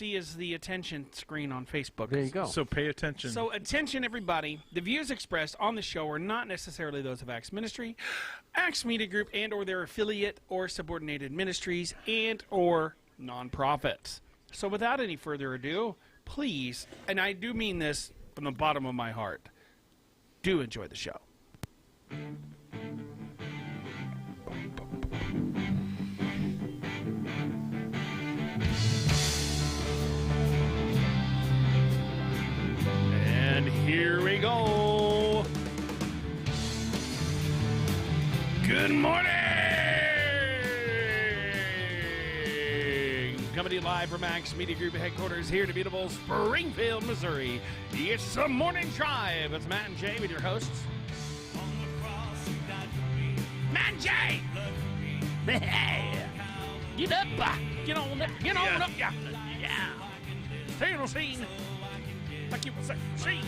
HD is the attention screen on Facebook. There you go. So pay attention. So attention, everybody. The views expressed on the show are not necessarily those of Acts Ministry, Acts Media Group, and or their affiliate or subordinated ministries and or nonprofits. So without any further ado, please, and I do mean this from the bottom of my heart, do enjoy the show. And here we go. Good morning. Coming to you live from Acts Media Group headquarters here to beautiful Springfield, Missouri. It's the morning drive. It's Matt and Jay with your hosts. Matt and Jay. Get up. Get on up. Get on up. Yeah. Stay on the scene. Like you were saying,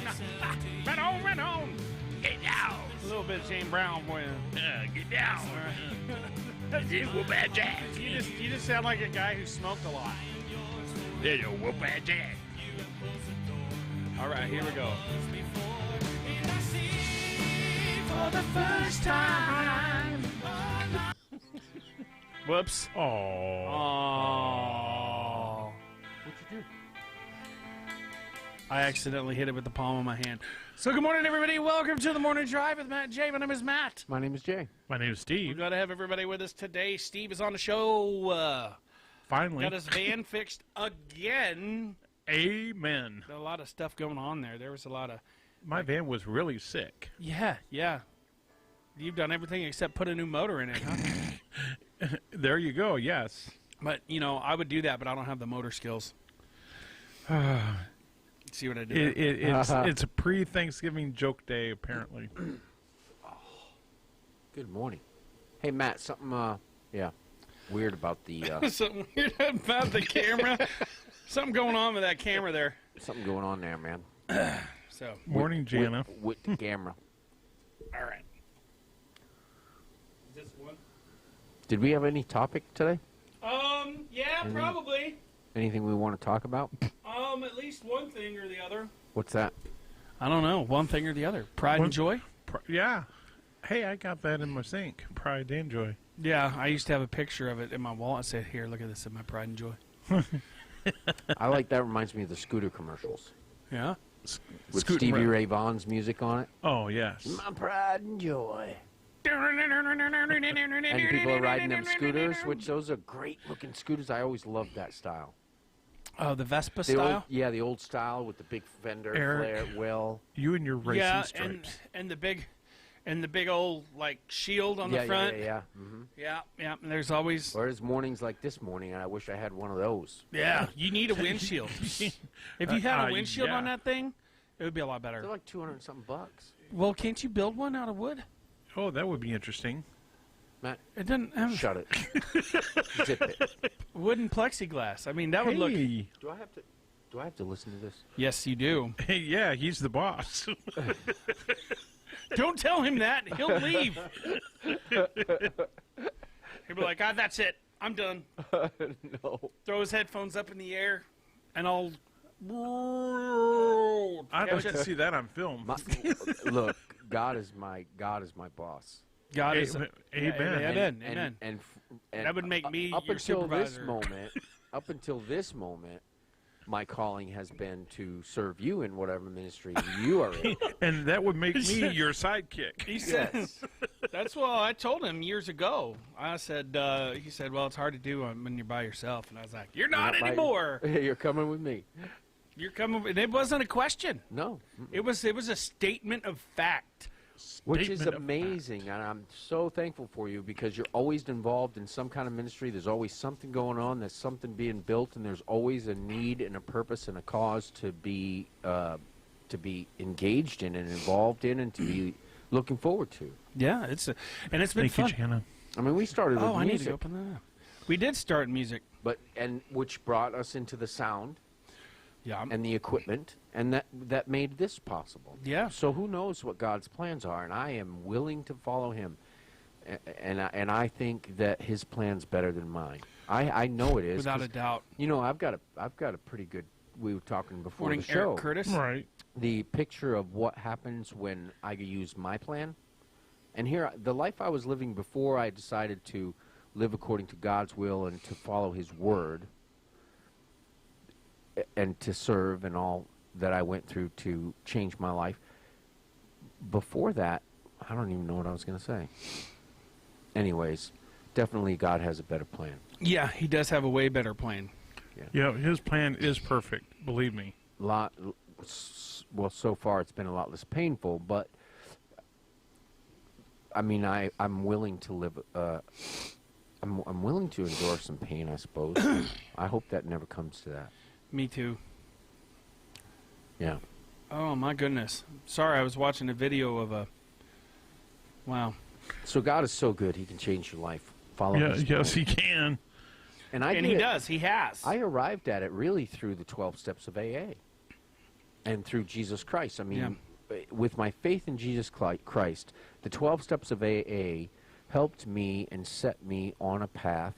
right on, get down. A little bit of James Brown for you. Get down. Whoop that jack. You just sound like a guy who smoked a lot. Whoop that jack. All right, here we go. For the first time. Whoops. Oh. What'd you do? I accidentally hit it with the palm of my hand. So good morning, everybody. Welcome to the Morning Drive with Matt and Jay. My name is Matt. My name is Jay. My name is Steve. We've got to have everybody with us today. Steve is on the show. Finally. Got his van fixed again. Amen. Got a lot of stuff going on there. There was a lot of... My van was really sick. Yeah. You've done everything except put a new motor in it, huh? There you go, yes. But, I would do that, but I don't have the motor skills. See what I did? It's a pre-Thanksgiving joke day, apparently. Good morning. Hey, Matt, something, weird about the... Something weird about the camera. Something going on with that camera there. something going on there, man. So Morning, Jana. With the camera. all right. Is this one? Did we have any topic today? Yeah, probably. Anything we want to talk about? At least one thing or the other. What's that? I don't know. One thing or the other. Pride and joy? Yeah. Hey, I got that in my sink. Pride and joy. Yeah, I used to have a picture of it in my wall. I said, here, look at this in my pride and joy. I like that. Reminds me of the scooter commercials. Yeah? With Scooter Stevie Ray. Ray Vaughan's music on it. Oh, yes. My pride and joy. And And people are riding them scooters, which those are great looking scooters. I always loved that style. Oh, the Vespa The style? old, the old style with the big fender, Eric. flare, well. You and your racing Yeah, stripes. and the big old like shield on the Yeah, front. yeah. Mm-hmm. Yeah. And there's always Whereas mornings like this morning, and I wish I had one of those. yeah. You need a windshield. If you had a windshield yeah. on that thing, it would be a lot They're better. like $200-something. Well, can't you build one out of wood? Oh, that would be interesting. Matt, It doesn't have shut it. Zip it. wooden plexiglass. I mean, that would look. Hey. Do I have to listen to this? Yes, you do. Hey, yeah, he's the boss. Don't tell him that. He'll leave. He'll be like, that's it. I'm done. No. Throw his headphones up in the air, and I'll. I'd like to see that on film. Look, God is my boss. God is. Amen. Amen. And That would make me up your until this supervisor. moment. Up until this moment, my calling has been to serve you in whatever ministry you are in. And that would make me your sidekick. He said, Yes. that's what I told him years ago. I said, he said, well, it's hard to do when you're by yourself. And I was like, you're not anymore. You're coming with me. You're coming. And it wasn't a question. No. It was a statement of fact. Which is Statement of amazing, and I'm so thankful for you because you're always involved in some kind of ministry. There's always something going on. There's something being built, and there's always a need and a purpose and a cause to be engaged in and involved in, and to be looking forward to. Yeah, and it's been Thank fun. you, Jana. I mean, we started with I need music, to open that up. We did start music. and which brought us into the sound Yeah. and the equipment, and that made this possible. Yeah. So who knows what God's plans are, and I am willing to follow Him, and I think that His plan's better than mine. I know it is. Without a 'cause, doubt. You know, I've got a pretty good. We were talking before Morning, the show. Eric Curtis. Right. The picture of what happens when I use my plan. And here, the life I was living before I decided to live according to God's will and to follow His word and to serve and all that I went through to change my life. Before that, I don't even know what I was going to say. Anyways, definitely God has a better plan. Yeah, he does have a way better plan. Yeah, his plan is perfect. Believe me. Well, so far it's been a lot less painful, but I mean, I'm willing to live. I'm willing to endure some pain, I suppose. I hope that never comes to that. Me too. Yeah. Oh, my goodness. Sorry, I was watching a video of a... Wow. So God is so good; He can change your life. Follow Yeah, His yes, will. he can. And he does. He has. I arrived at it really through the 12 steps of AA and through Jesus Christ. I mean, with my faith in Jesus Christ, the 12 steps of AA helped me and set me on a path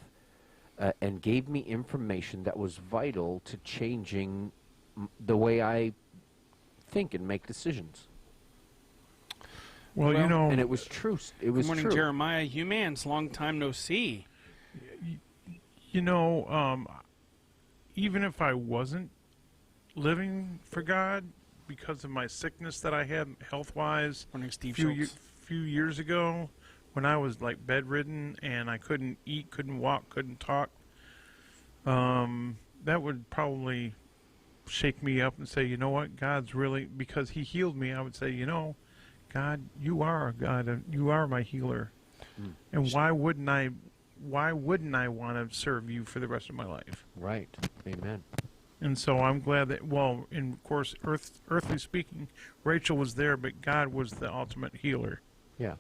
and gave me information that was vital to changing the way I think and make decisions. Well, you Well, know, And it was true. It was Good morning, true. Jeremiah. Humans, long time no see. you know, even if I wasn't living for God because of my sickness that I had health-wise Morning, Steve few Schultz. few years ago, when I was like bedridden and I couldn't eat, couldn't walk, couldn't talk, that would probably shake me up and say, you know what, God's really, because He healed me. I would say, you know, God, you are God, and you are my healer, and why wouldn't I want to serve you for the rest of my life? Right. Amen. And so I'm glad that, well, and of course, earthly speaking, Rachel was there, but God was the ultimate healer. Yeah.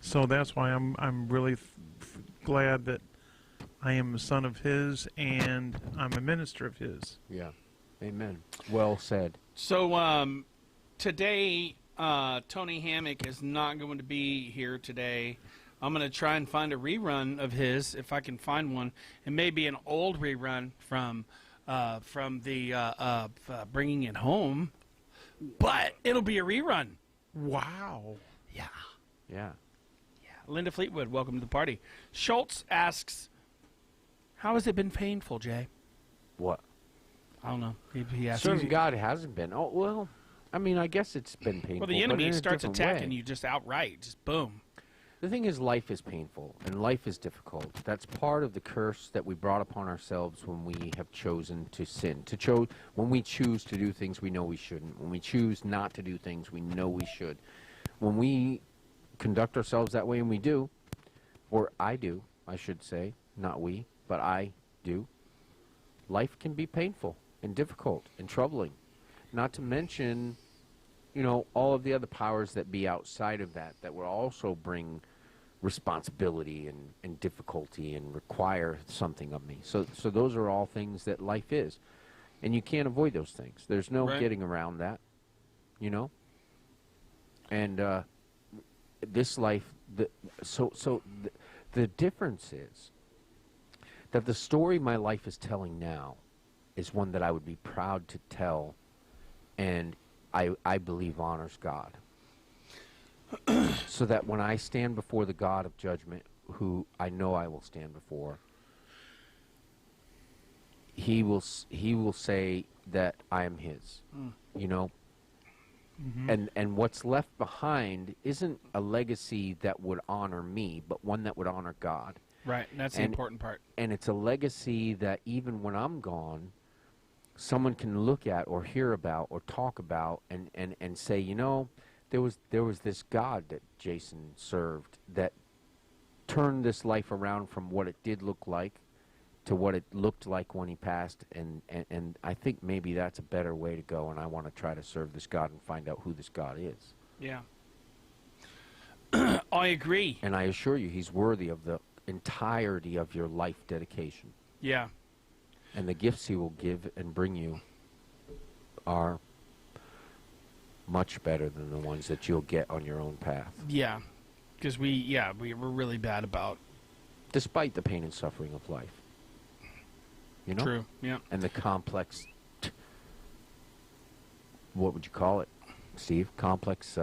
So that's why I'm really glad that I am a son of His and I'm a minister of His. Yeah. Amen. Well said. So today, Tony Hammock is not going to be here today. I'm going to try and find a rerun of his, if I can find one, and maybe an old rerun from the Bringing It Home, but it'll be a rerun. Wow. Yeah. Yeah. Linda Fleetwood, welcome to the party. Schultz asks, how has it been painful, Jay? What? I don't know. He asks. Serving God hasn't been. Oh, well, I mean, I guess it's been painful. Well, the but enemy in a starts different attacking way. you just outright. Just boom. The thing is, life is painful, and life is difficult. That's part of the curse that we brought upon ourselves when we have chosen to sin. When we choose to do things we know we shouldn't. When we choose not to do things we know we should. When we conduct ourselves that way, and we do, or I do, I should say, not we, but I do, life can be painful and difficult and troubling. Not to mention, you know, all of the other powers that be outside of that will also bring responsibility and difficulty and require something of me. So those are all things that life is. And you can't avoid those things. There's no Right. getting around that, you know? And this life, the difference is that the story my life is telling now is one that I would be proud to tell, and I believe honors God. So that when I stand before the God of judgment, who I know I will stand before, he will say that I am His. You know? And what's left behind isn't a legacy that would honor me, but one that would honor God. Right. That's the And- important part. And it's a legacy that even when I'm gone, someone can look at or hear about or talk about and say, you know, there was this God that Jason served that turned this life around from what it did look like to what it looked like when he passed, and I think maybe that's a better way to go, and I want to try to serve this God and find out who this God is. Yeah. I agree. And I assure you, He's worthy of the entirety of your life dedication. Yeah. And the gifts He will give and bring you are much better than the ones that you'll get on your own path. Yeah. Because we're really bad about despite the pain and suffering of life. You know? True. Yeah. And the complex, what would you call it, Steve? Complex,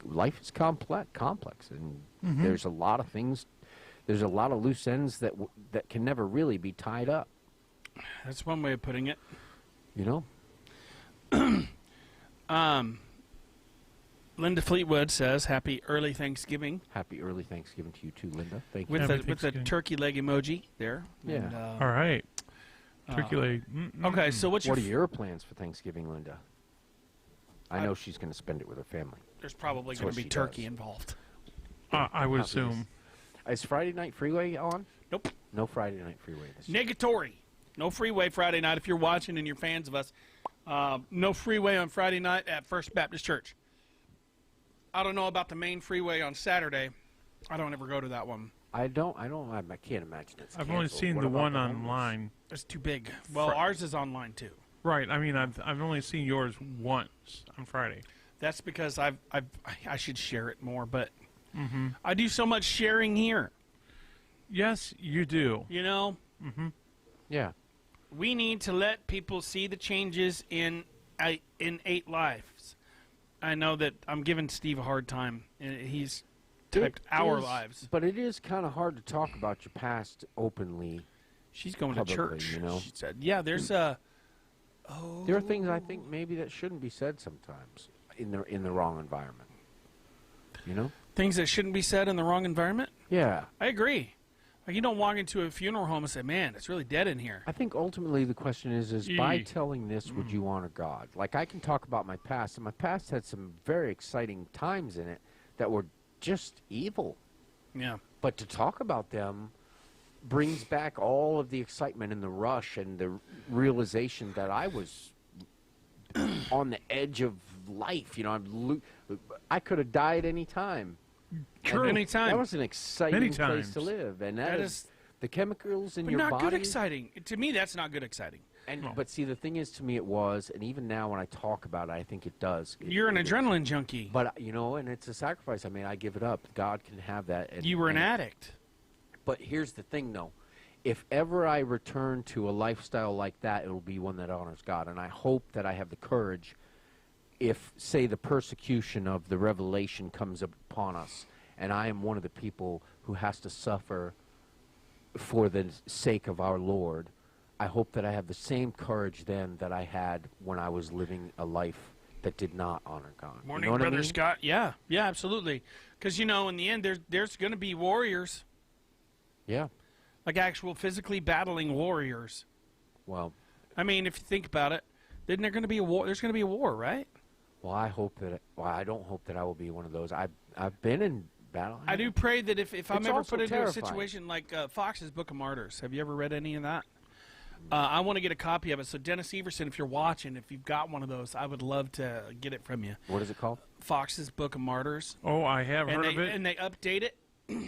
life is complex, and there's a lot of things, there's a lot of loose ends that can never really be tied up. That's one way of putting it. You know? Linda Fleetwood says, "Happy early Thanksgiving." Happy early Thanksgiving to you too, Linda. Thank you. With Happy the Thanksgiving. turkey leg emoji there. Yeah. And, All right. Turkey leg. Okay, so what's What are your... your plans for Thanksgiving, Linda? I know she's going to spend it with her family. There's probably That's going what to be she turkey does. involved. I would Obvious. assume. Is Friday Night Freeway on? Nope. No Friday Night Freeway this year. Negatory. No freeway Friday night if you're watching and you're fans of us. No freeway on Friday night at First Baptist Church. I don't know about the main freeway on Saturday. I don't ever go to that one. I can't imagine it's I've only canceled. seen What the about one the homeless? online. It's too big. Well, ours is online too. Right. I mean, I've only seen yours once on Friday. That's because I should share it more, but I do so much sharing here. Yes, you do. You know, Yeah. we need to let people see the changes in 8 lives. I know that I'm giving Steve a hard time. He's typed It our is- lives. But it is kind of hard to talk about your past openly. She's going to publicly, church. you know. She said, "Yeah, there's a." There are things I think maybe that shouldn't be said sometimes in the wrong environment. You know? Things that shouldn't be said in the wrong environment. Yeah. I agree. Like, you don't walk into a funeral home and say, "Man, it's really dead in here." I think ultimately the question is by Yee. telling this, would you honor God? Like, I can talk about my past, and my past had some very exciting times in it that were just evil. Yeah. But to talk about them brings back all of the excitement and the rush and the realization that I was on the edge of life. You know, I could have died any time. True. Anytime. That was an exciting Many place to times. live, and That that is- is the chemicals in But your not body. good exciting. To me, that's not good exciting. And No. but see, the thing is, to me, it was, and even now when I talk about it, I think it does. You're an it- adrenaline junkie. But you know, and it's a sacrifice. I mean, I give it up. God can have that. And, You were an and- addict. But here's the thing, though. If ever I return to a lifestyle like that, it will be one that honors God. And I hope that I have the courage, if, say, the persecution of the revelation comes upon us, and I am one of the people who has to suffer for the sake of our Lord, I hope that I have the same courage then that I had when I was living a life that did not honor God. Morning, you know what Brother I mean? Scott. Yeah, absolutely. Because, in the end, there's going to be warriors, Yeah. like actual physically battling warriors. Well, I mean, if you think about it, isn't there going to be a war? There's going to be a war, right? I hope that. Well, I don't hope that I will be one of those. I've been in battle. I do pray that if I'm It's ever also put into terrifying. a situation like Fox's Book of Martyrs, have you ever read any of that? I want to get a copy of it. So, Dennis Everson, if you're watching, if you've got one of those, I would love to get it from you. What is it called? Fox's Book of Martyrs. Oh, I have And heard of it. they update it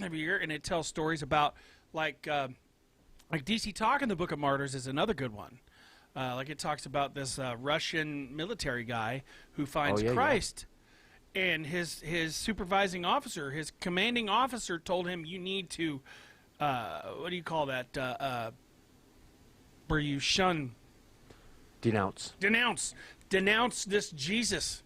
every year, and it tells stories about, like DC Talk in the Book of Martyrs is another good one. Like it talks about this Russian military guy who finds yeah, yeah. Christ, and his supervising officer, his commanding officer, told him, "You need to, what do you call that? Where you shun, Denounce. denounce this Jesus."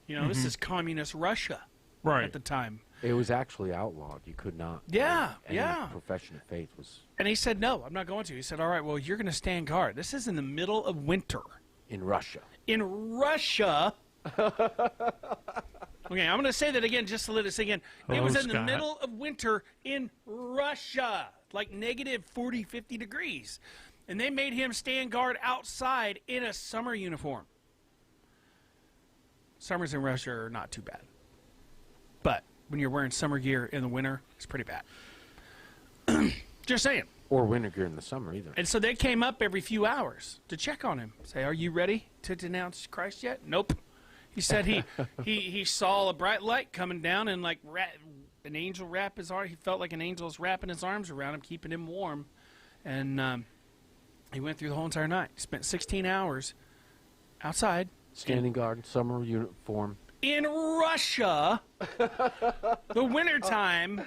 This is communist Russia Right. at the time. It was actually outlawed. You could not. Yeah, any yeah. Profession of faith was And he said, "No, I'm not going to." He said, "All right, well, you're going to stand guard. This is in the middle of winter." in Russia. In Russia. Okay, I'm going to say that again just to let it sink in. It Hello, was in the Scott. middle of winter in Russia, like negative 40, 50 degrees. And they made him stand guard outside in a summer uniform. Summers in Russia are not too bad. But when you're wearing summer gear in the winter, it's pretty bad. Just saying. Or vinegar in the summer either. And so they came up every few hours to check on him. Say, "Are you ready to denounce Christ yet?" Nope. He said he saw a bright light coming down and like an angel wrap his arm. He felt like an angel was wrapping his arms around him, keeping him warm. And he went through the whole entire night. Spent 16 hours outside Standing guard, summer uniform. in Russia, the wintertime,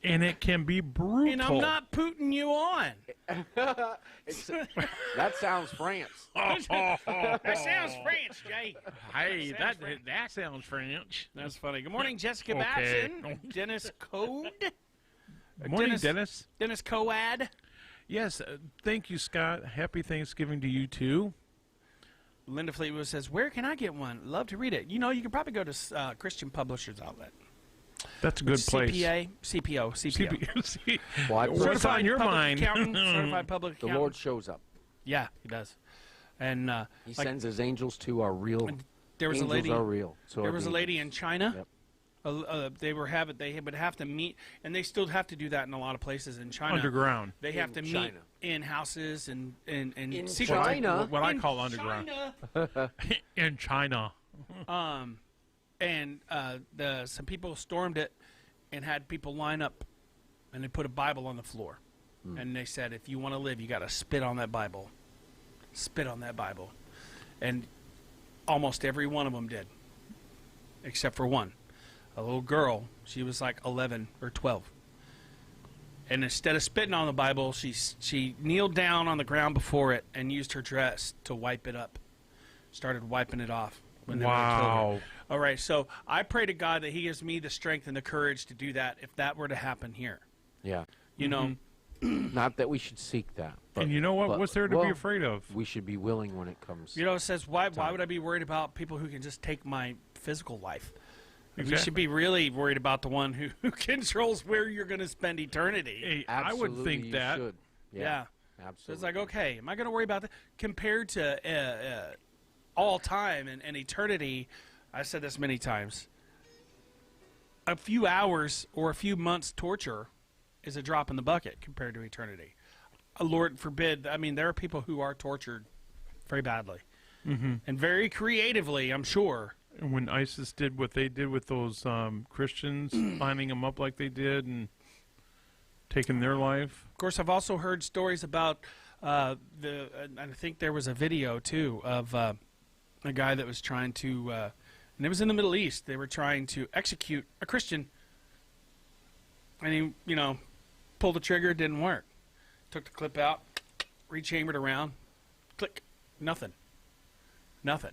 And it can be brutal. and I'm not putting you on. That sounds France. That sounds French, Jay. Hey, Sounds that sounds French. That's funny. Good morning, Jessica Okay. Batson, Dennis Code, Good morning, Dennis. Dennis Coad. Yes, thank you, Scott. Happy Thanksgiving to you, too. Linda Fleetwood says, "Where can I get one? Love to read it. You know, you can probably go to Christian Publishers Outlet. That's a good place. CPO. CPO. Well, I What's Certified on your public mind? accountant, certified public the accountant. Lord shows up. Yeah, he does. And He like, sends his angels to our real. there was a angels lady. are real. So There are was a demons. lady in China. Yep. They would have to meet, and they still have to do that in a lot of places in China. Underground. They have to In meet China. in houses and In secret- China? What I In call underground. China. In China. And some people stormed it and had people line up, and they put a Bible on the floor, and they said, if you want to live, you got to spit on that Bible. Spit on that Bible. And almost every one of them did, except for one. A little girl, she was like 11 or 12. And instead of spitting on the Bible, she kneeled down on the ground before it and used her dress to wipe it up. Started wiping it off. When they were Wow. All right, so I pray to God that He gives me the strength and the courage to do that if that were to happen here. Yeah. You know, Not that we should seek that. But, And you know what? but- What's there to well, be afraid of? We should be willing when it comes. it says, why would I be worried about people who can just take my physical life? We Exactly. should be really worried about the one who controls where you're going to spend eternity. Hey, I Absolutely, would think you that. should. Yeah. Absolutely. So it's like, okay, am I going to worry about that? Compared to all time and eternity, I've said this many times, a few hours or a few months torture is a drop in the bucket compared to eternity. Lord forbid, I mean, there are people who are tortured very badly. Mm-hmm. And very creatively, I'm sure. And when ISIS did what they did with those Christians, lining them up like they did and taking their life. Of course, I've also heard stories about I think there was a video, too, of a guy that was trying to, and it was in the Middle East, they were trying to execute a Christian. And he, pulled the trigger, it didn't work. Took the clip out, rechambered around, click, nothing. Nothing.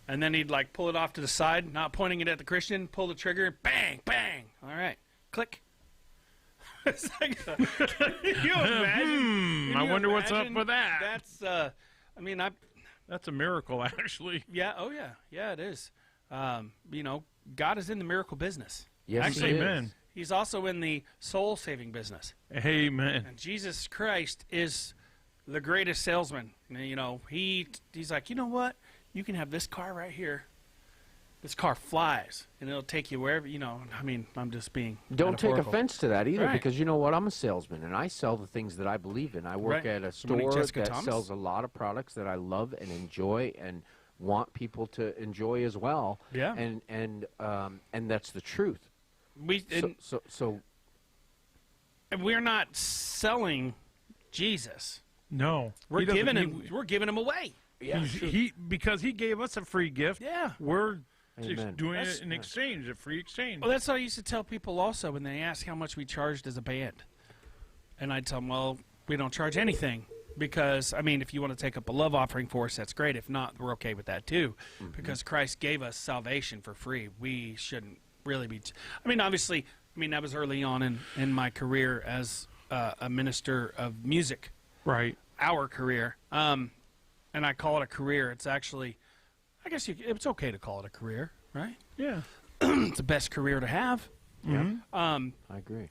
And then he'd pull it off to the side, not pointing it at the Christian, pull the trigger, bang, bang. All right, click. It's like, can you imagine? Can I you wonder what's up imagine? with that. That's, That's a miracle, actually. yeah, oh yeah, it is. God is in the miracle business. Yes, Actually, he is. Amen. He's also in the soul-saving business. Amen. And Jesus Christ is the greatest salesman. He's like, you know what? You can have this car right here. This car flies, and it'll take you wherever, I'm just being Don't take metaphorical. offense to that either, Right. because you know what? I'm a salesman, and I sell the things that I believe in. I work Right. at a Good morning, store Jessica that Thomas. sells a lot of products that I love and enjoy and want people to enjoy as well. Yeah. And that's the truth. So And we're not selling Jesus. No. We're He doesn't- giving he- him. We're giving him away. because he gave us a free gift. Yeah. We're Amen. just doing That's- it in exchange, a free exchange. Well, that's what I used to tell people also when they asked how much we charged as a band. And I'd tell them, well, we don't charge anything. Because, if you want to take up a love offering for us, that's great. If not, we're okay with that too. Because Christ gave us salvation for free. We shouldn't really be. Obviously, that was early on in my career as a minister of music. Right. Our career. And I call it a career. It's actually, I guess it's okay to call it a career, right? Yeah. It's the best career to have. Mhm. I agree.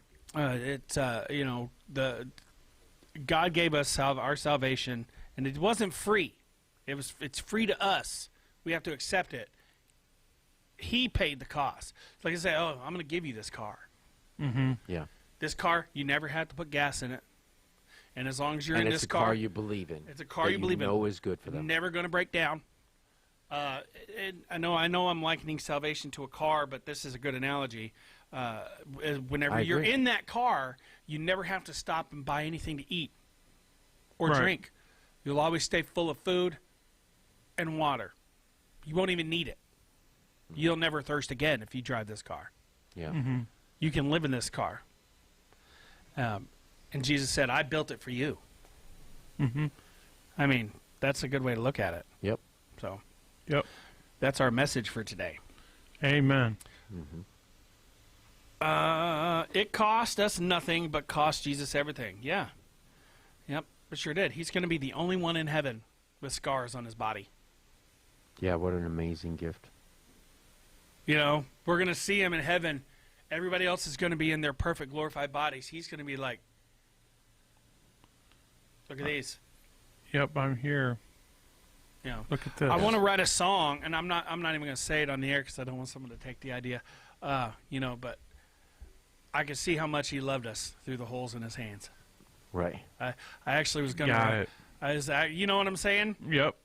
God gave us our salvation, and it wasn't free. It's free to us. We have to accept it. He paid the cost. It's like I say, oh, I'm going to give you this car. Mm-hmm. Yeah. This car, you never have to put gas in it. And as long as you're And in it's this a car you believe in. it's a car that you believe in. know is good for them. Never going to break down. And I know I'm likening salvation to a car, but this is a good analogy. Whenever I you're agree. in that car, you never have to stop and buy anything to eat or Right. drink. You'll always stay full of food and water. You won't even need it. You'll never thirst again if you drive this car. Yeah. Mm-hmm. You can live in this car. And Jesus said, I built it for you. Mm-hmm. I mean, that's a good way to look at it. Yep. So Yep. that's our message for today. Amen. Mm-hmm. It cost us nothing, but cost Jesus everything. Yeah. Yep, it sure did. He's going to be the only one in heaven with scars on his body. Yeah, what an amazing gift. You know, we're going to see him in heaven. Everybody else is going to be in their perfect glorified bodies. He's going to be like, look at these. Yep, I'm here. You know, Look at this. I want to write a song, and I'm not even going to say it on the air because I don't want someone to take the idea. You know, but I could see how much he loved us through the holes in his hands. Right. I actually was going Got to. it. You know what I'm saying? Yep.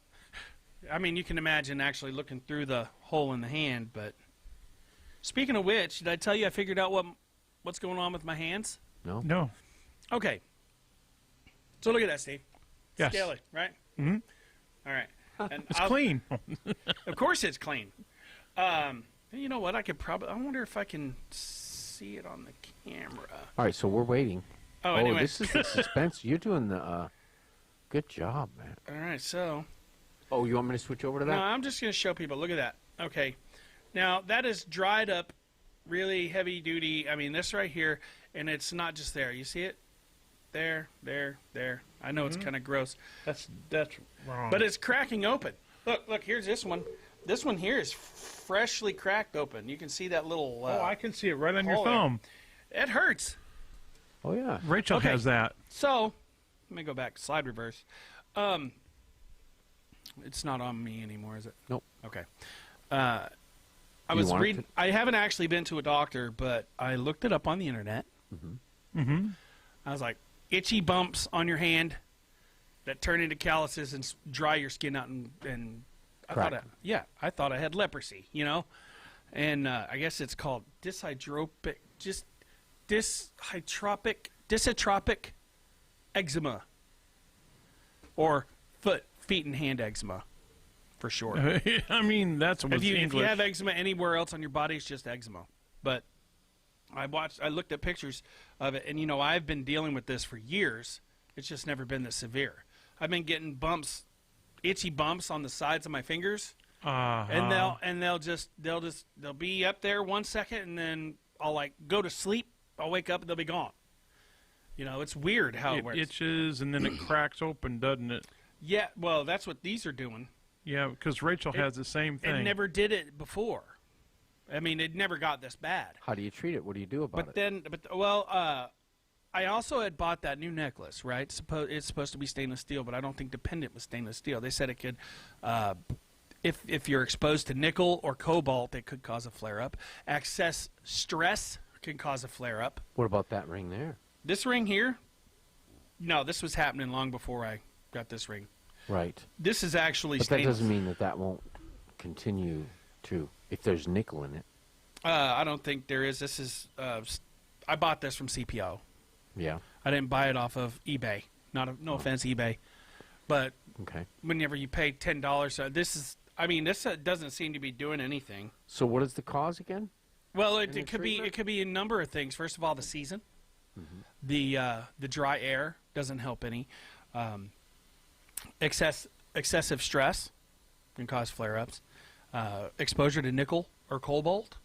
I mean, you can imagine actually looking through the hole in the hand. But speaking of which, did I tell you I figured out what's going on with my hands? No? No. Okay. So look at that, Steve. Yes. Scale it, right? Mm-hmm. All right. And It's clean. Of course it's clean. You know what? I wonder if I can see it on the camera. All right, so we're waiting. Oh, anyway. This is the suspense. You're doing the good job, man. All right, so. Oh, you want me to switch over to No, that? I'm just going to show people. Look at that. Okay. Now, that is dried up, really heavy duty. I mean, this right here, and it's not just there. You see it? There. I know it's kind of gross. That's wrong. But it's cracking open. Look, here's this one. This one here is freshly cracked open. You can see that little. oh, I can see it right on your hole there. thumb. It hurts. Oh, yeah. Rachel Okay. has that. So, let me go back. Slide reverse. It's not on me anymore, is it? Nope. Okay. I You was want it reading. I haven't actually been to a doctor, but I looked it up on the internet. Mm-hmm. I was like, itchy bumps on your hand that turn into calluses and dry your skin out, and I Crack. I thought I had leprosy, you know, and I guess it's called dyshytropic eczema, or feet and hand eczema, for short. I mean, that's what's If you English. have eczema anywhere else on your body, it's just eczema. But I looked at pictures of it, and you know, I've been dealing with this for years. It's just never been this severe. I've been getting itchy bumps on the sides of my fingers, and they'll be up there 1 second, and then I'll like go to sleep. I'll wake up and they'll be gone. You know, it's weird how it It works. itches and then it cracks open, doesn't it? Yeah, well, that's what these are doing. Yeah, because Rachel has the same thing. It never did it before. I mean, it never got this bad. How do you treat it? What do you do about it? I also had bought that new necklace, right? It's supposed to be stainless steel, but I don't think the pendant was stainless steel. They said it could, if you're exposed to nickel or cobalt, it could cause a flare-up. Excess stress can cause a flare-up. What about that ring there? This ring here, no, this was happening long before I got this ring. Right. This is actually But that stainless. doesn't mean that won't continue to, if there's nickel in it. I don't think there is. This is, I bought this from CPO. Yeah. I didn't buy it off of eBay. No offense, eBay, but Okay. whenever you pay $10, this doesn't seem to be doing anything. So what is the cause again? Well, Any it could be treatment? it could be a number of things. First of all, the season, the dry air doesn't help any. Excessive stress can cause flare-ups. Exposure to nickel or cobalt.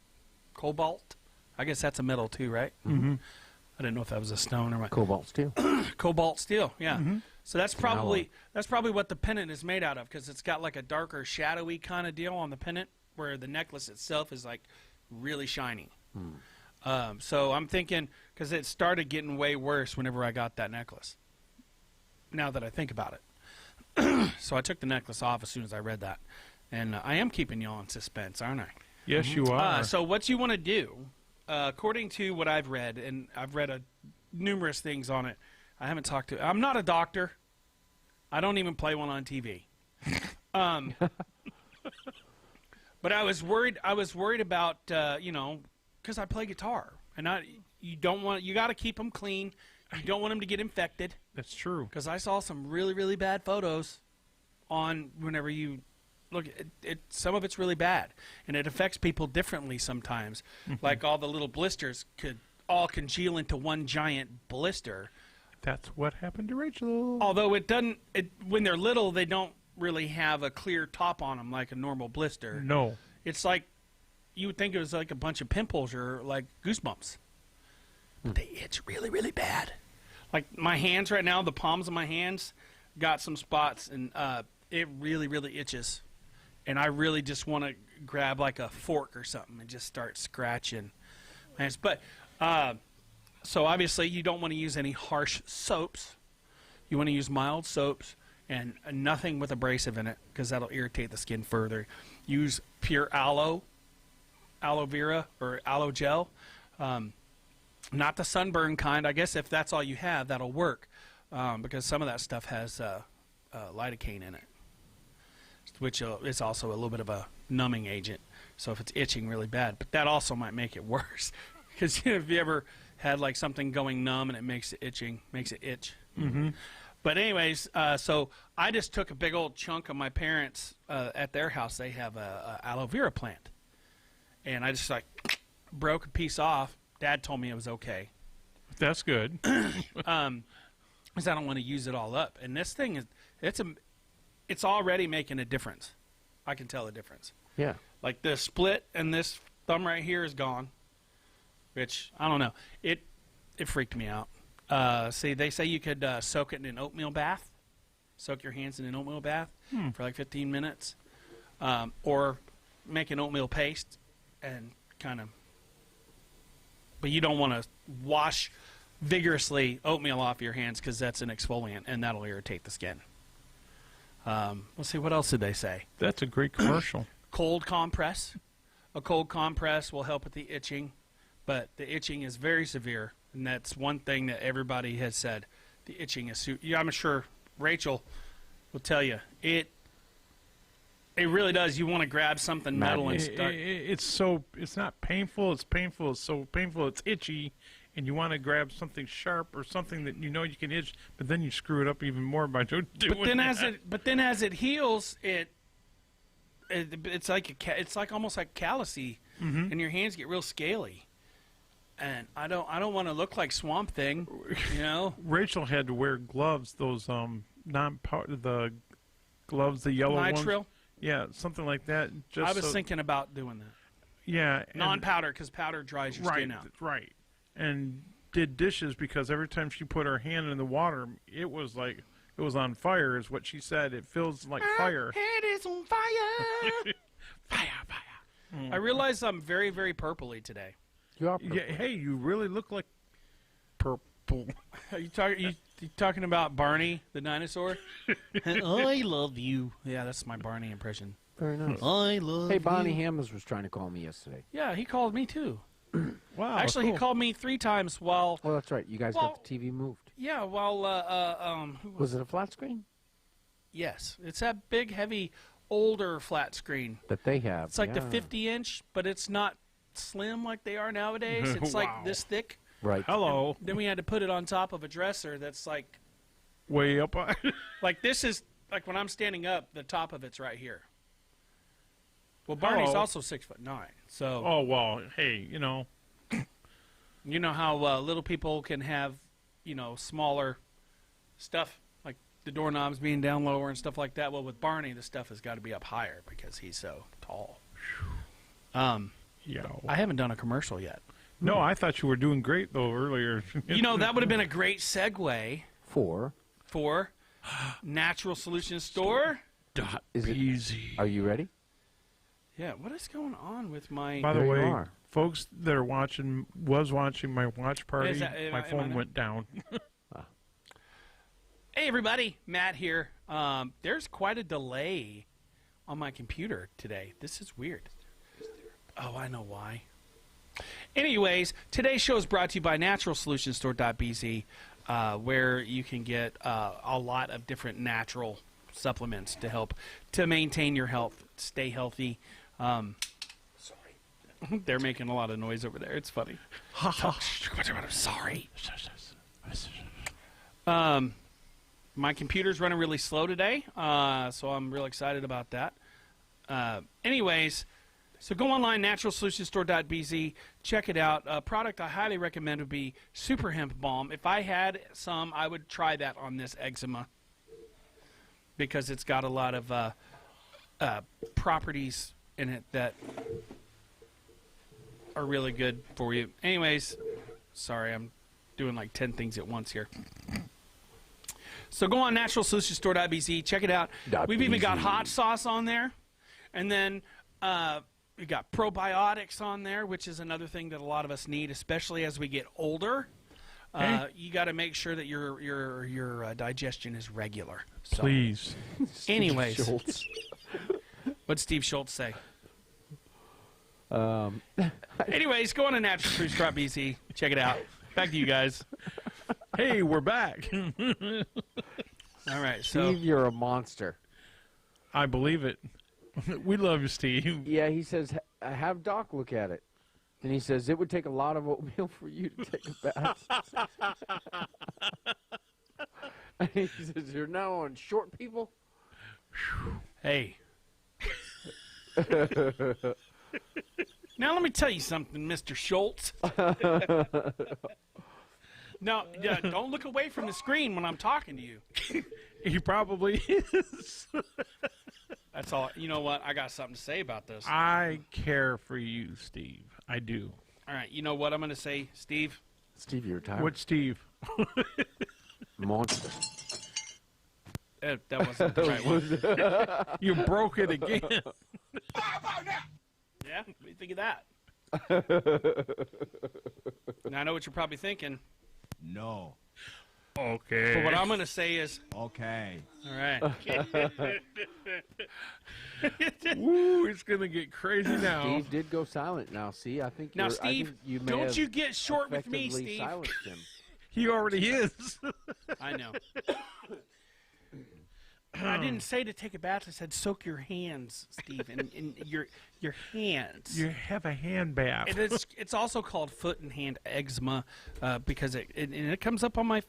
I guess that's a metal too, right? Mm-hmm. I didn't know if that was a stone or what. Cobalt steel. Cobalt steel, yeah. So that's an alloy. probably what the pendant is made out of, because it's got like a darker, shadowy kind of deal on the pendant, where the necklace itself is like really shiny. So I'm thinking, because it started getting way worse whenever I got that necklace. Now that I think about it, so I took the necklace off as soon as I read that, and I am keeping you on suspense, aren't I? Yes, you are. So what you want to do, according to what I've read, and I've read numerous things on it. I'm not a doctor. I don't even play one on TV. But I was worried about, because I play guitar, and you got to keep them clean. You don't want them to get infected, That's true. because I saw some really, really bad photos on whenever you look, some of it's really bad, and it affects people differently sometimes. Like all the little blisters could all congeal into one giant blister. That's what happened to Rachel. Although it doesn't, when they're little, they don't really have a clear top on them like a normal blister. No. It's like you would think it was like a bunch of pimples or like goosebumps. They itch really, really bad. Like my hands right now, the palms of my hands got some spots, and it really, really itches. And I really just want to grab like a fork or something and just start scratching. But so obviously you don't want to use any harsh soaps. You want to use mild soaps and nothing with abrasive in it, because that'll irritate the skin further. Use pure aloe vera or aloe gel. Not the sunburn kind. I guess if that's all you have, that'll work, because some of that stuff has lidocaine in it, which is also a little bit of a numbing agent. So if it's itching really bad, but that also might make it worse, because if you ever had like something going numb and it makes it itch. Mm-hmm. But anyways, so I just took a big old chunk of my parents at their house. They have a aloe vera plant, and I just like broke a piece off. Dad told me it was okay. That's good. Because I don't want to use it all up. And this thing it's already making a difference. I can tell the difference. Yeah. Like the split and this thumb right here is gone, which I don't know. It freaked me out. See, they say you could soak it in an oatmeal bath. Soak your hands in an oatmeal bath for like 15 minutes, or make an oatmeal paste and kind of. But you don't want to wash vigorously oatmeal off your hands, because that's an exfoliant and that'll irritate the skin. Let's see, what else did they say? That's a great commercial. Cold compress. A cold compress will help with the itching, but the itching is very severe, and that's one thing that everybody has said. The itching is I'm sure Rachel will tell you it really does. You want to grab something metal and start. It's not painful. It's painful. It's so painful. It's itchy, and you want to grab something sharp or something that you know you can itch, but then you screw it up even more by doing that. But then as it heals, it's like almost like callousy, and your hands get real scaly. And I don't want to look like Swamp Thing, you know. Rachel had to wear gloves. Those the gloves, the yellow Nitrile? ones. Yeah, something like that. I was thinking about doing that. Yeah. Non-powder, because powder dries your skin out. Right. And did dishes, because every time she put her hand in the water, it was on fire, is what she said. It feels like fire. Head is on fire. Fire. I realize I'm very, very purpley today. You are purple. Yeah, hey, you really look like purple. Are you talking about Barney the dinosaur? I love you. Yeah, that's my Barney impression. Very nice. I love Hey, Bonnie Hammers was trying to call me yesterday. Yeah, he called me too. Wow. Actually, cool. he called me 3 times while. Oh, that's right. You guys got the TV moved. Yeah, while Was it a flat screen? Yes, it's that big, heavy, older flat screen. That they have. It's like the yeah. 50-inch, but it's not slim like they are nowadays. It's Wow. like this thick. Right. Hello. Then we had to put it on top of a dresser that's like Way up. like this is like when I'm standing up, the top of it's right here. Well, Barney's Hello. also 6'9", so Oh, well, hey, you know how little people can have, smaller stuff like the doorknobs being down lower and stuff like that. Well, with Barney, the stuff has got to be up higher because he's so tall. Yeah. I haven't done a commercial yet. No, I thought you were doing great, though, earlier. That would have been a great segue For Natural Solutions Store. Is it easy? Are you ready? Yeah, what is going on with my... By the There you way, are. folks that are watching my watch party, my phone not? went down. Hey, everybody. Matt here. There's quite a delay on my computer today. This is weird. Oh, I know why. Anyways, today's show is brought to you by NaturalSolutionStore.bz, where you can get a lot of different natural supplements to help to maintain your health, stay healthy. Sorry. They're making a lot of noise over there. It's funny. Sorry. My computer's running really slow today, so I'm real excited about that. Anyways, so go online, naturalsolutionstore.bz. Check it out. A product I highly recommend would be Super Hemp Balm. If I had some, I would try that on this eczema because it's got a lot of properties in it that are really good for you. Anyways, sorry, I'm doing like 10 things at once here. So go on naturalsolutionstore.bz. Check it out. We've even got hot sauce on there. And then we got probiotics on there, which is another thing that a lot of us need, especially as we get older. You got to make sure that your digestion is regular. So, Please. anyways, what'd Steve Schultz say? Anyways, go on to naturalsolutions.bz. Check it out. Back to you guys. Hey, we're back. All right, so Steve, you're a monster. I believe it. We love you, Steve. Yeah, he says, have Doc look at it. And he says, it would take a lot of oatmeal for you to take a bath. And he says, you're now on short people? hey. Now let me tell you something, Mr. Schultz. Now, don't look away from the screen when I'm talking to you. He probably is. That's all. You know what? I got something to say about this. I care for you, Steve. I do. All right. You know what I'm going to say, Steve? Steve, you're tired. What, Steve? Monster. That wasn't the right one. You broke it again. Yeah? What do you think of that? Now, I know what you're probably thinking. No. Okay. But what I'm going to say is, Okay. all right. Woo, it's going to get crazy now. Steve did go silent now. See, I think Now, you're, I Steve, think you may don't have you get short with me, effectively Steve. silenced him. He already is. I know. I didn't say to take a bath. I said soak your hands, Steve, in your hands. You have a hand bath. And it's also called foot and hand eczema because it comes up on my.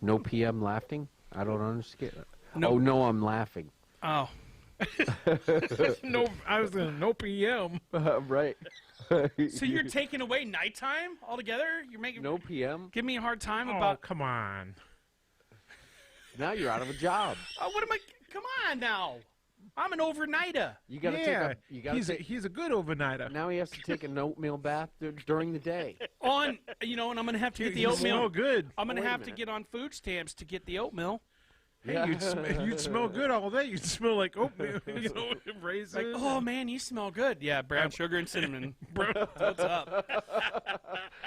No PM laughing? I don't understand. No. Oh, no, I'm laughing. Oh, No, I was going to no PM. Right. so you're taking away nighttime altogether? You're making No PM? give me a hard time Oh, about. come on. Now you're out of a job. What am I? Come on now. I'm an overnighter. You got to Yeah, take a. You got to he's a good overnighter. Now he has to take an oatmeal bath during the day. And I'm gonna have to get the You oatmeal. smell good. I'm gonna Wait a have to minute. get on food stamps to get the oatmeal. Hey, Yeah. you'd smell good all day. You'd smell like oatmeal, raisins. Like, oh man, you smell good. Yeah, brown sugar and cinnamon. What's up?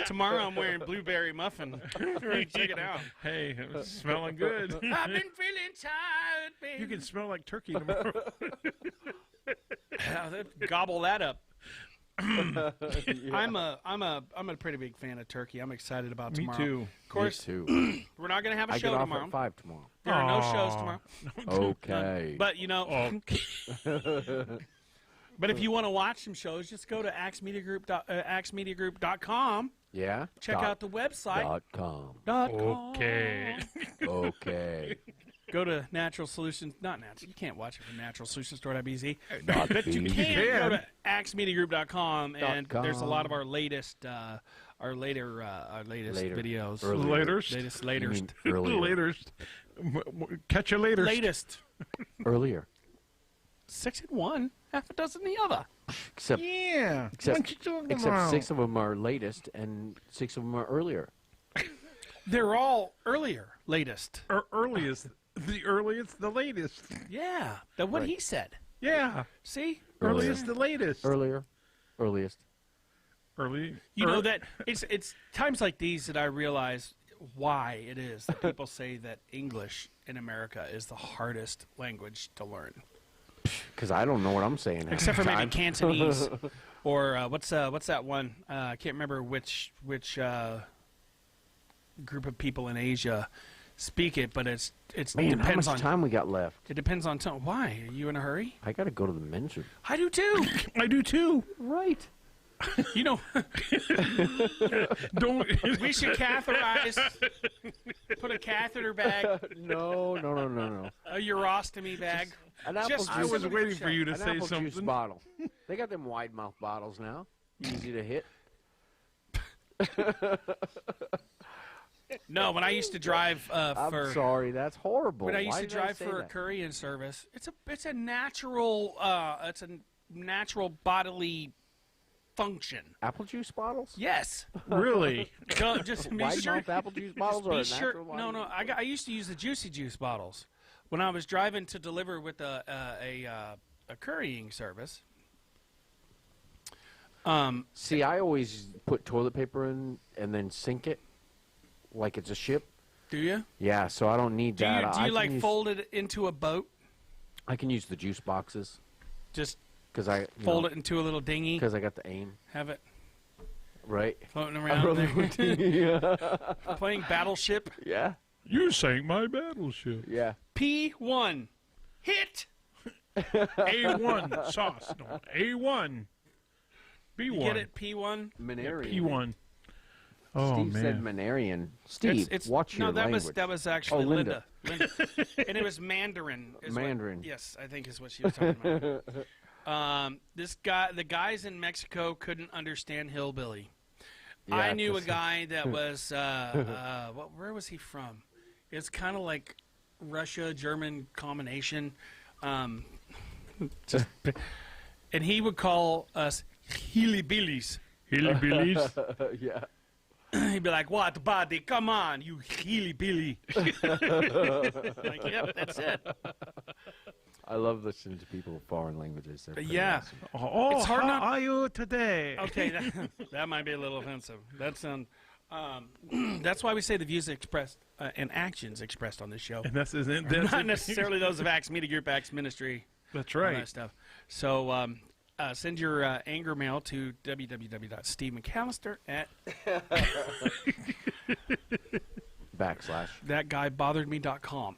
Tomorrow I'm wearing blueberry muffin. Check it out. Hey, it's smelling good. I've been feeling tired, baby. You can smell like turkey tomorrow. Gobble that up. Yeah. I'm a pretty big fan of turkey. I'm excited about Me tomorrow. too. Of course, Me too. we're not gonna have a I show get off tomorrow. at 5 tomorrow. There are no shows Aw. tomorrow. Okay. But Oh, but if you want to watch some shows, just go to axmediagroup.com. Yeah. Check out the website. .com. okay. Okay. Go to Natural Solutions. Not Natural. You can't watch it from naturalsolutionstore.bz. Not But you BZ. can go to axmediagroup.com, and .com. there's a lot of our latest Later. videos. Earlier. Latest. Latest. You Latest. mean earlier. Latest. Catch you later. Latest. Earlier. 6 in one, half a dozen in the other. Except Yeah. Except- What you talking except about? 6 of them are latest and 6 of them are earlier. They're all earlier. Latest. Earliest. The earliest, the latest. Yeah. That's what Right. he said. Yeah. See? Earlier. Earliest, the latest. Earlier. Earliest. Early. You know that it's times like these that I realize why it is that people say that English in America is the hardest language to learn, Because I don't know what I'm saying. half except for the maybe time. Cantonese or what's that one? I can't remember which group of people in Asia speak it, but it Man, how depends much on time we got left? it depends on why. Are you in a hurry? I got to go to the men's room. I do too. I do too. Right. You know, Don't. we should catheterize. Put a catheter bag, No. a urostomy bag. An apple Just- juice. I was waiting for you to an say apple juice something. bottle. They got them wide mouth bottles now. Easy to hit. No, when I used to drive I'm for sorry, that's horrible. when I used Why to did I drive say for a that? courier service, it's a natural bodily function. Apple juice bottles? Yes. Really? Don't just be Wide sure. mouth apple juice bottles Just or be a sure. natural No, one? I used to use the Juicy Juice bottles when I was driving to deliver with a couriering service. See, I always put toilet paper in and then sink it like it's a ship. Do you? Yeah, so I don't need that. Do I you can like use, fold it into a boat? I can use the juice boxes Just because I fold it into a little dinghy. because I got the aim Have it right. floating around there. Playing Battleship. Yeah, You sank my battleship. yeah. P1. Hit. A1 sauce. No, A1. B1. You get it? P1. Manarian. P1. Oh, Steve man. said Manarian. Steve, watch your language. that was actually Oh, Linda. Linda. And it was Mandarin. Mandarin. Yes, I think is what she was talking about. The guys in Mexico couldn't understand hillbilly. Yeah, I knew a 'cause- guy that was where was he from? It's kind of like Russia German combination. Just, and he would call us hillbillies. Hillbillies. yeah. He'd be like, "What, buddy? Come on, you hillbilly!" Like, yep, that's it. I love listening to people with foreign languages. They're pretty Yeah. awesome. Oh, It's hard how not- are you today? Okay, that might be a little offensive. That's that's why we say the views expressed and actions expressed on this show, And that's not necessarily those of Acts Media Group, Acts Ministry, That's all that right. stuff. So send your anger mail to www.stevemcallister at thatguybotheredme.com.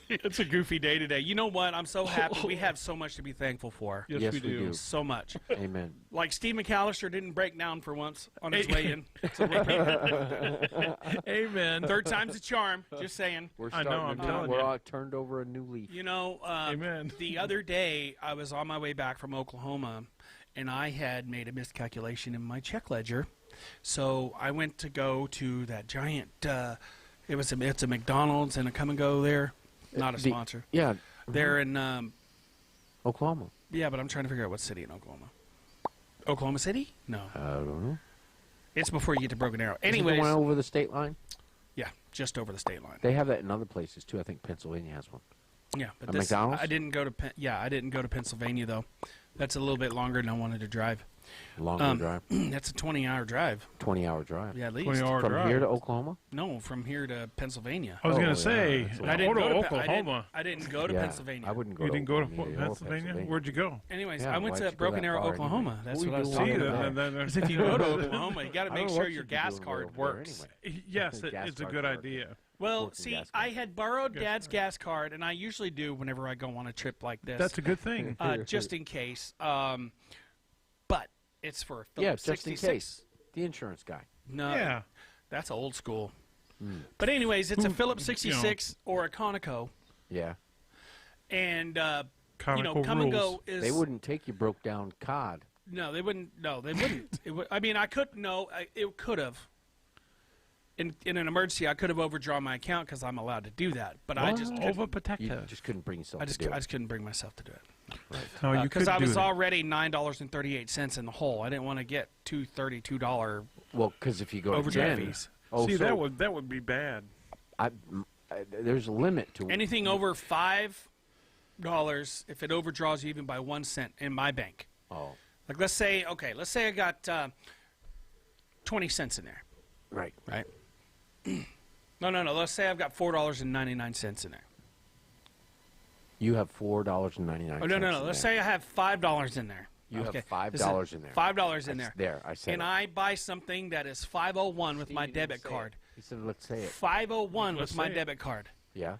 It's a goofy day today. You know what? I'm so happy. We have so much to be thankful for. Yes, Yes, we we do. do. So much. Amen. Like Steve McAllister didn't break down for once on his way in. So repeat. Amen. Third time's a charm. Just saying. We're I know, starting I'm to telling we're you. all turned over a new leaf. You know, Amen. the other day I was on my way back from Oklahoma, and I had made a miscalculation in my check ledger. So I went to go to that giant. It's a McDonald's and a Come and Go there. Not a The- sponsor. Yeah. They're in. Oklahoma. Yeah, but I'm trying to figure out what city in Oklahoma. Oklahoma City? No, I don't know. it's before you get to Broken Arrow. Is it Anyways, the one over the state line? yeah, just over the state line. They have that in other places too. I think Pennsylvania has one. Yeah, but A this, McDonald's? I didn't go to. I didn't go to Pennsylvania though. That's a little bit longer than I wanted to drive. Longer drive. That's a 20-hour drive. 20-hour drive. Yeah, at least. 20-hour From drive. here to Oklahoma? No, from here to Pennsylvania. I was Oh, going yeah, to say, that's a I lot. didn't go go to to Oklahoma. I didn't go to Yeah, Pennsylvania. I wouldn't go You to didn't go to Oklahoma either, or Pennsylvania? Where'd you go? Anyways, Yeah, I went why'd to you go Broken that Arrow, far Oklahoma. anyway? That's What what I are was you talking doing about. over there? Because if you go to Oklahoma, you got to I make don't know sure what your you'd be gas doing card over there works. anyway. Yes, Gas it's a card good work. idea. Well, Working see, gas I card. had borrowed Dad's gas card, and I usually do whenever I go on a trip like this. That's a good thing. Just in case. But it's for a Yeah, Phillips just in 66. case. The insurance guy. No, Yeah. that's old school. But anyways, it's a Phillips you know. 66 or a Conoco, Yeah. and Comical Come and rules. Go is They wouldn't take you broke down cod. no, they wouldn't. No, they wouldn't. I mean, I could no, it could have. In an emergency, I could have overdrawn my account because I'm allowed to do that. But I just couldn't, You Overprotective. just couldn't bring yourself I to just do I it. just couldn't bring myself to do it No, you could because I do was that. already $9.38 in the hole. I didn't want to get $232 Well, because if you go to overdraft 10, fees. oh, See, so that would be bad. there's a limit to Anything over $5, if it overdraws you even by 1 cent in my bank. Oh, Like let's say I got 20 cents in there, right. right? No. Let's say I've got $4.99 in there. You have $4.99. Oh no. Let's say I have $5 in there. You have Okay. $5 in there. $5 in That's there. there, I said And it. I buy something that is 501 with my Steve, you didn't debit say card. it. He said, let's say it. 501 Let's with my say it. debit card. Yeah.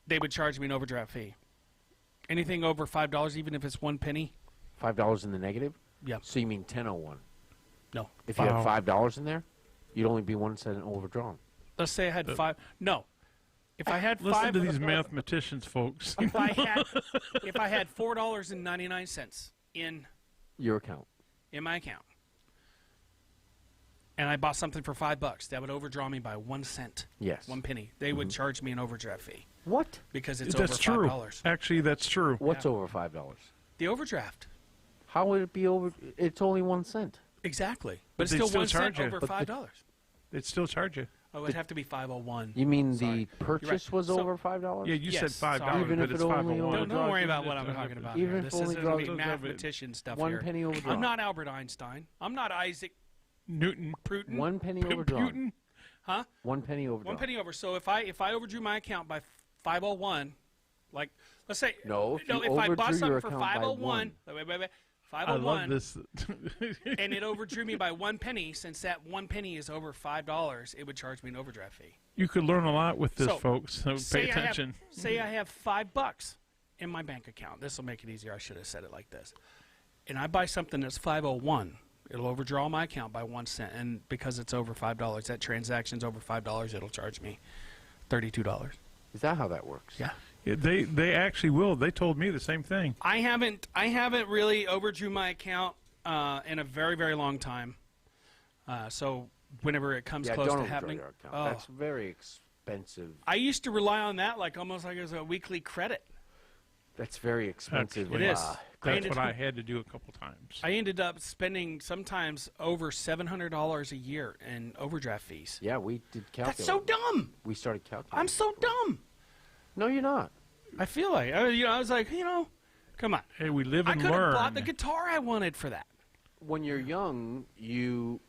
They would charge me an overdraft fee. Anything over $5, even if it's 1 penny. $5 in the negative. Yeah. So you mean 10.01? No. If you had Wow. $5 in there, you'd only be 1 cent overdrawn. Let's say I had 5. No. If I had Listen 5. to these mathematicians, folks. If I had $4.99 in Your account. my account, and I bought something for $5, that would overdraw me by 1 cent. Yes. 1 penny. They would charge me an overdraft fee What? because it's That's over true. $5. Actually, that's true. What's over $5? The overdraft. How would it be over? It's only 1 cent. Exactly. But it's they'd still still 1 cent charge you. over But the- $5. They'd still charge you. Oh, it would have to be 501. You mean Sorry. the purchase was So- over $5? Yeah, you said Yes, $5, sorry. Even but if it's it only 501. only Don't worry about what I'm talking about. Even here. if This only isn't going to be draws- mathematician stuff 1 here. penny overdrawn. I'm not Albert Einstein. I'm not Isaac Newton. Putin. 1 penny overdrawn. Putin. Huh? 1 penny overdrawn. 1 penny over. So if I overdrew my account by 501, like let's say No, if you if I bought overdrew something your for account by 501, wait, I 501, love this. and it overdrew me by 1 penny, since that 1 penny is over $5, it would charge me an overdraft fee. You could learn a lot with this, So, folks. So pay attention. Say I have $5 in my bank account. This will make it easier. I should have said it like this. And I buy something that's 501. It'll overdraw my account by 1 cent, and because it's over $5, that transaction's over $5, it'll charge me $32. Is that how that works? Yeah. Yeah, they actually will. They told me the same thing. I haven't really overdrew my account in a very, very long time. So whenever it comes Yeah, close don't to overdraw happening, your account. oh, That's very expensive. I used to rely on that almost like as a weekly credit. That's very expensive. It is. That's what I had to do a couple times. I ended up spending sometimes over $700 a year in overdraft fees. Yeah, we did calculate. That's so dumb. We started calculating. I'm so dumb. No, you're not. I feel like I was like, come on. Hey, we live I and could have learn. bought the guitar I wanted for that. When you're young, you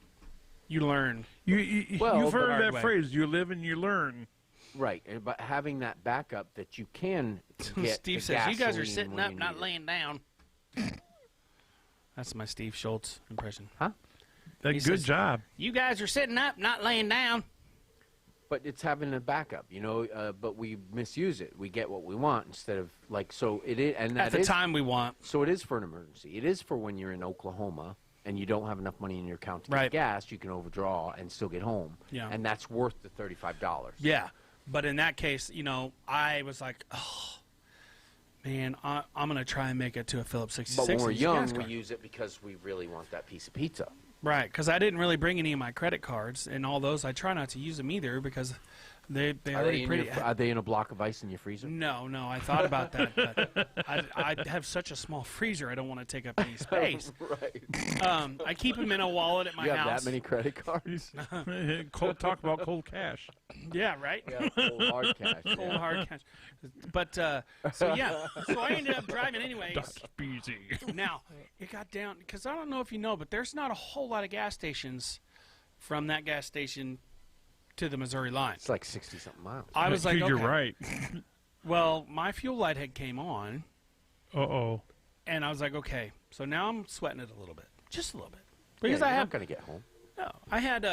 You learn. Well, You've the heard hard that way. phrase, you live and you learn. right, but having that backup that you can get. Steve the says, "You guys are gasoline sitting when up, you not need it." laying down." That's my Steve Schultz impression. That, He good says- job. You guys are sitting up, not laying down. But it's having a backup, but we misuse it. We get what we want instead of so it is, and At that the is, time we want. So it is for an emergency. It is for when you're in Oklahoma and you don't have enough money in your account to get Right. gas. You can overdraw and still get home. Yeah. And that's worth the $35. Yeah, but in that case, I was like, oh, man, I'm gonna try and make it to a Phillips 66. But when we're and use a young, gas we card. use it because we really want that piece of pizza. Right, because I didn't really bring any of my credit cards, and all those I try not to use them either because they already pretty. Are they in a block of ice in your freezer? No, I thought about that, but I have such a small freezer. I don't want to take up any space. Right. I keep them in a wallet at my You have house. that many credit cards? Talk about cold cash. Yeah, right. Yeah, cold hard cash. Cold yeah. hard cash. But so I ended up driving anyways. That's easy. Now it got down because I don't know if you know, but there's not a whole lot of gas stations from that gas station to the Missouri line. It's like 60-something miles. I was like, You're okay. right. Well, my fuel light had came on, Uh-oh. and I was like, okay. So now I'm sweating it a little bit, just a little bit, Yeah, because you're I not have going to get home. no, I had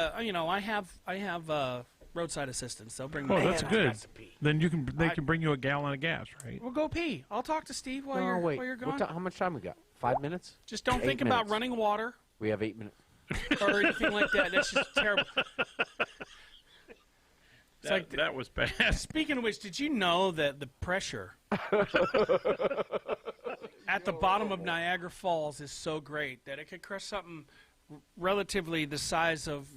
I have roadside assistance. They'll bring me. Oh, that's I good. got to pee. Then they I- can bring you a gallon of gas, right? We'll go pee. I'll talk to Steve while Oh, you're wait. while you're What gone. how much time we got? 5 minutes? Just don't 8 think about minutes. running water We have 8 minutes. or anything like that. That's just terrible. It's like That was bad. Speaking of which, did you know that the pressure at the bottom of Niagara Falls is so great that it could crush something relatively the size of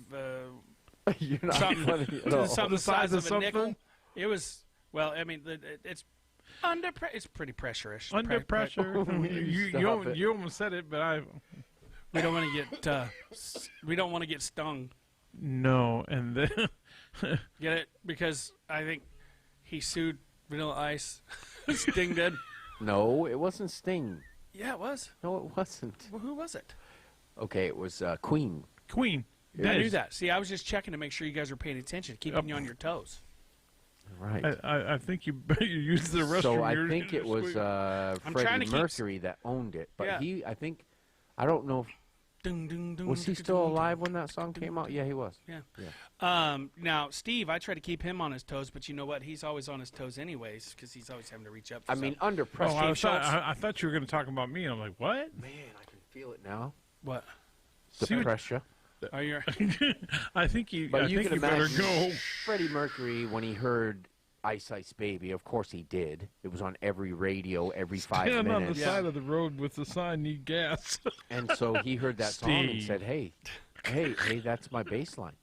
You're not something, funny at all. something the size size of of a nickel? something? It was it's it's pretty pressurish. Under pressure. Stop it. You almost said it, but We don't want to get stung. no. And then Get it? Because I think he sued Vanilla Ice. Sting did. No, it wasn't Sting. Yeah, it was. No, it wasn't. Well, who was it? Okay, it was Queen. Queen. I knew Yes. that. See, I was just checking to make sure you guys were paying attention, keeping you on your toes. Right. I think you used the restroom. So I You're- think it was trying to Freddie keep- Mercury that owned it, but Yeah. I don't know if Dun, dun, dun, Was he still alive when that song came out? Yeah, he was. Yeah. Now, Steve, I try to keep him on his toes, but you know what? He's always on his toes anyways because he's always having to reach up for I mean, stuff. under pressure. I thought you were going to talk about me. I'm like, what? Man, I can feel it now. What? The See what- pressure. Are you... I think you. But I you think can you better imagine go. Freddie Mercury when he heard Ice Ice Baby. Of course he did. It was on every radio every 5 Stand on the minutes. side of the road with the sign "Need gas." And so he heard that song and Steve. said, "Hey, that's my bass line."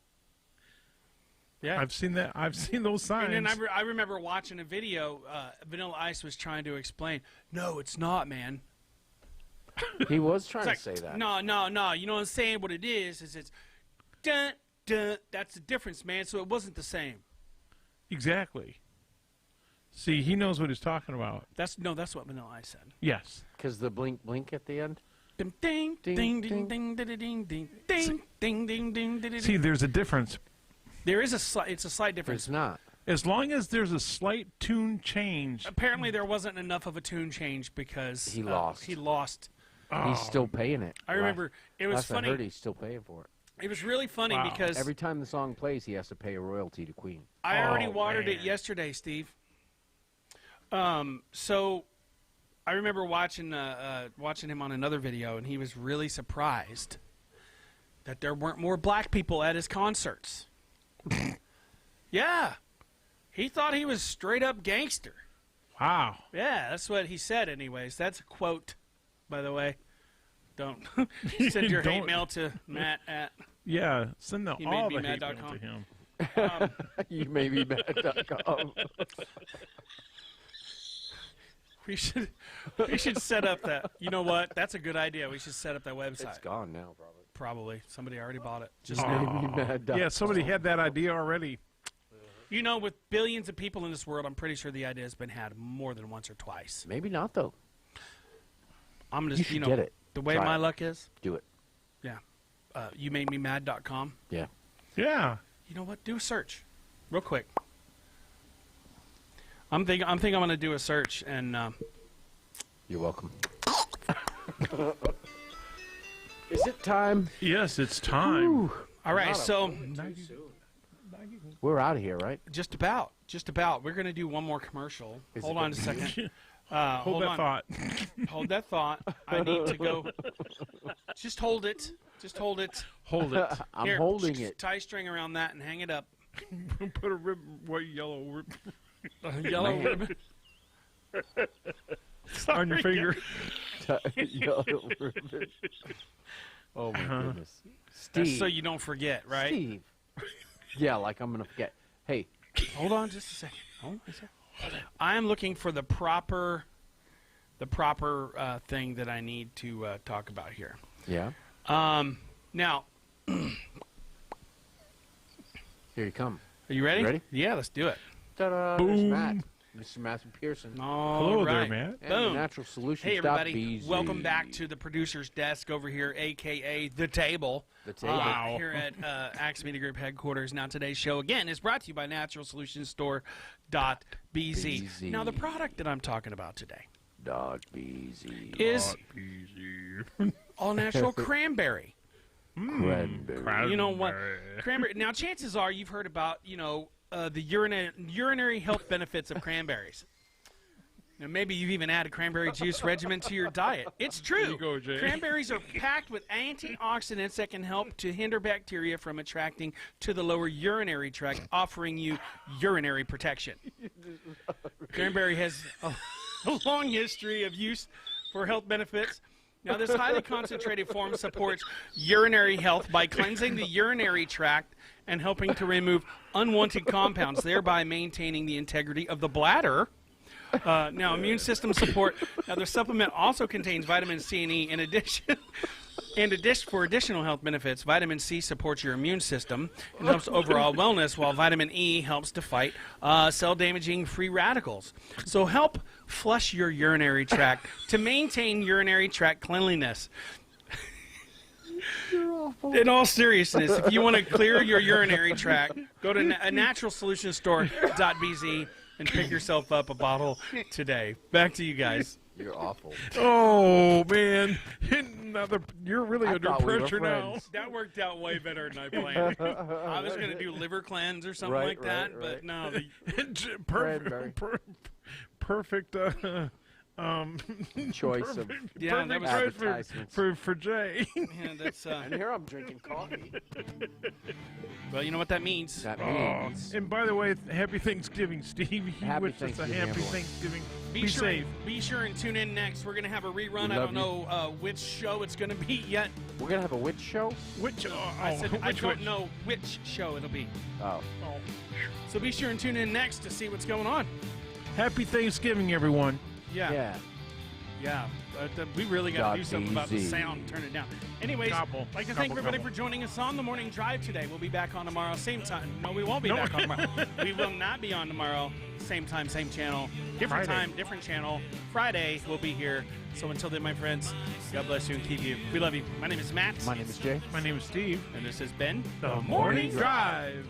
Yeah. I've seen that. I've seen those signs. And then I remember watching a video. Vanilla Ice was trying to explain, no, it's not, man. He was trying It's to say that. No. You know what I'm saying? What it is it's dun, dun. That's the difference, man. So it wasn't the same. Exactly. See, he knows what he's talking about. That's what Vanilla Ice said. Yes. Because the blink blink at the end. Ding, ding, ding, ding, ding, ding, ding, ding, ding, ding, ding, ding, ding. See, there's a difference. There is it's a slight difference. It's not. As long as there's a slight tune change. Apparently, there wasn't enough of a tune change because He lost. He lost. He's still paying it. I remember it was Last funny. I heard, he's still paying for it. It was really funny Wow. because Every time the song plays, he has to pay a royalty to Queen. I already Oh, watered it man. yesterday, Steve. So I remember watching him on another video, and he was really surprised that there weren't more black people at his concerts. Yeah, he thought he was straight up gangster. Wow. Yeah, that's what he said. Anyways, that's a quote, by the way. Don't send your hate Don't- mail to Matt at. Yeah, send He all made the me hate mad mail .com. to him. You may be mad.com. We should set up that. You know what? That's a good idea. We should set up that website. It's gone now, probably. Probably somebody already bought it. Just Oh. now. Maybe Yeah, somebody had that idea already. You know, with billions of people in this world, I'm pretty sure the idea has been had more than once or twice. Maybe not, though. I'm just, You should know, get it. the way Try my it. luck is. Do it. Yeah. YouMadeMeMad.com. Yeah. Yeah. You know what? Do a search, real quick. I'm think I'm going to do a search and. You're welcome. Is it time? Yes, it's time. All right, so We're out of here, right? just about. We're going to do one more commercial. Is Hold it on a gonna second. Hold that on. thought. Hold that thought. I need to go. Just hold it. Just hold it. Hold it. I'm Here, holding it. Tie string around that and hang it up. Put a ribbon, white, yellow ribbon Yellow Man. ribbon. on your finger. Yellow ribbon. Oh my goodness. That's Steve. so you don't forget, right? Steve. Yeah, like I'm gonna forget. Hey, Hold on just a second. Hold on a second. I am looking for the proper thing that I need to talk about here. yeah. Now, Here you come. are you ready? Ready? Yeah, let's do it. Ta-da! There's Matt. Mr. Matthew Pearson. Hello there, right. Matt. And Boom. Natural Solutions. Hey, everybody. Welcome back to the producer's desk over here, a.k.a. The Table. The Table. Wow. Here at Axe Media Group headquarters. Now, today's show, again, is brought to you by naturalsolutionsstore.bz. BZ. Now, the product that I'm talking about today Dog Beezy. is all-natural cranberry. Cranberry. You know what? Cranberry. Now, chances are you've heard about, the urinary health benefits of cranberries. Now, maybe you've even added cranberry juice regimen to your diet. It's true. There you go, Jay. Cranberries are packed with antioxidants that can help to hinder bacteria from attracting to the lower urinary tract, offering you urinary protection. Cranberry has a long history of use for health benefits. Now, this highly concentrated form supports urinary health by cleansing the urinary tract and helping to remove unwanted compounds, thereby maintaining the integrity of the bladder. Now, immune system support. Now, the supplement also contains vitamin C and E. In addition, for additional health benefits, vitamin C supports your immune system and helps overall wellness, while vitamin E helps to fight cell-damaging free radicals. So, help flush your urinary tract to maintain urinary tract cleanliness. In all seriousness, if you want to clear your urinary tract, go to naturalsolutionstore.bz and pick yourself up a bottle today. Back to you guys. You're awful. Oh man, you're really I under thought we were pressure now. friends. That worked out way better than I planned. I was going to do liver cleanse or something Right, like that, right, but right. no. Cranberry. Perfect. Choice of Yeah, that was advertisements. for Jay. Yeah, that's, And here I'm drinking coffee. well, you know what that means. That Oh, means and by the way, happy Thanksgiving, Steve. He Happy wished us a Thanksgiving, happy everyone. Thanksgiving. Be sure and tune in next. We're going to have a rerun. We I love don't know which show it's going to be yet. we're gonna have a witch show. Which? I said I which don't which? know which show it'll be. Oh, Oh. So be sure and tune in next to see what's going on. Happy Thanksgiving, everyone. Yeah. yeah. We really got to do God's something about the easy. sound. Turn it down. Anyways, Gobble. I'd like to thank Gobble, everybody gobble. for joining us on the morning drive today. We'll be back on tomorrow, same time. No, we won't be No. back on tomorrow. We will not be on tomorrow, same time, same channel, different Friday. time, different channel. Friday we'll be here. So until then, my friends, God bless you and keep you. We love you. My name is Matt, My name is Jay. My name is Steve. and this has been The Morning Drive.